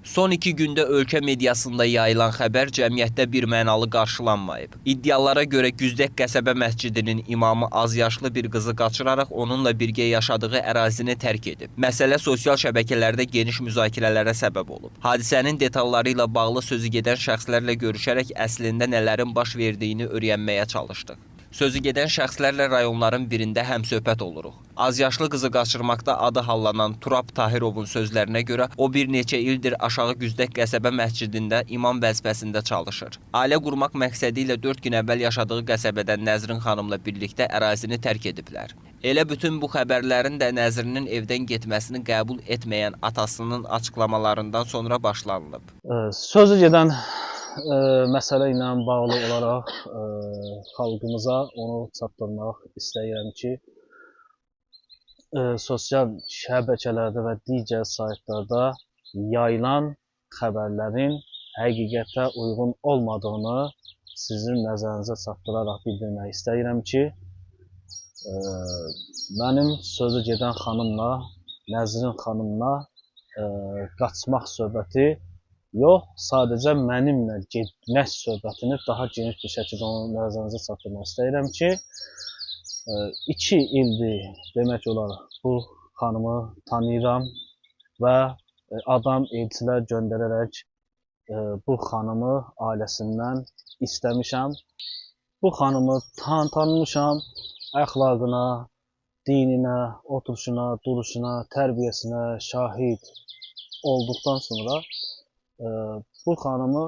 Son 2 gündə ölkə mediasında yayılan xəbər cəmiyyətdə birmənalı qarşılanmayıb. İddialara görə Güzdək qəsəbə məscidinin imamı azyaşlı bir qızı qaçıraraq onunla birgə yaşadığı ərazini tərk edib. Məsələ sosial şəbəkələrdə geniş müzakirələrə səbəb olub. Hadisənin detalları ilə bağlı sözü gedən şəxslərlə görüşərək əslində nələrin baş verdiyini öyrənməyə çalışdıq. Sözü gedən şəxslərlə rayonların birində həmsöhbət oluruq. Azyaşlı qızı qaçırmaqda adı hallanan Turab Tahirovun sözlərinə görə o bir neçə ildir Aşağı Güzdək qəsəbə məscidində imam vəzifəsində çalışır. Ailə qurmaq məqsədi ilə 4 gün əvvəl yaşadığı qəsəbədən Nəzrin xanımla birlikdə ərazini tərk ediblər. Elə bütün bu xəbərlərin də Nəzrinin evdən getməsini qəbul etməyən atasının açıqlamalarından sonra başlanılıb. Sözü gedən məsələ ilə bağlı olaraq xalqımıza onu çatdırmaq istəyirəm ki, sosial şəbəkələrdə və digər saytlarda yayılan xəbərlərin həqiqətə uyğun olmadığını sizin nəzərinizə çatdıraraq bildirmək istəyirəm ki, mənim sözü gedən xanımla, Nəzrin xanımla qaçmaq söhbəti yox, sadəcə mənimlə getmək söhbətini daha geniş bir şəkildə onun nəzərinizə çatdırmaq istəyirəm ki, 2 ildir demək olar bu xanımı tanıyıram və adam elçilər göndərərək bu xanımı ailəsindən istəmişəm. Bu xanımı tanımışam, əxlaqına, dininə, oturuşuna, duruşuna, tərbiyəsinə şahid olduqdan sonra bu xanımı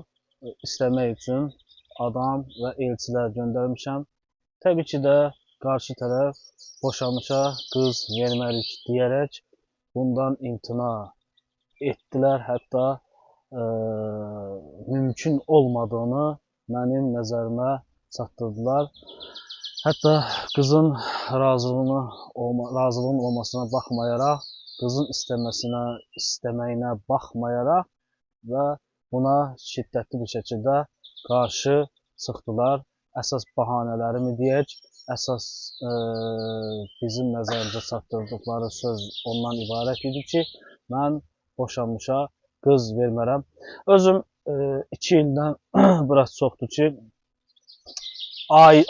istəmək üçün adam və elçilər göndərmişəm. Təbii ki də qarşı tərəf boşanmışa qız vermərik deyərək bundan imtina etdilər. Hətta mümkün olmadığını mənim nəzərimə çatdırdılar. Hətta qızın razılığının olmasına baxmayaraq, qızın istəməyinə baxmayaraq və buna şiddətli bir şəkildə qarşı çıxdılar. Əsas bahanələrimi deyək, əsas bizim nəzərimizə çatdırdıqları söz ondan ibarət idi ki, mən boşanmışa qız vermərəm. Özüm 2 ildən biraz çoxdur ki,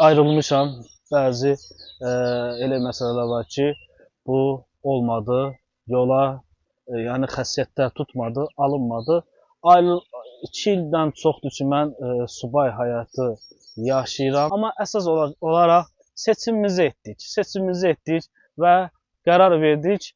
ayrılmışam. Bəzi elə məsələlər var ki, bu olmadı, yola, yəni xəssiyyətlər tutmadı, alınmadı. 2 ildən çoxdur ki, mən subay həyatı yaşayıram. Amma əsas olaraq seçimimizi etdik və qərar verdik.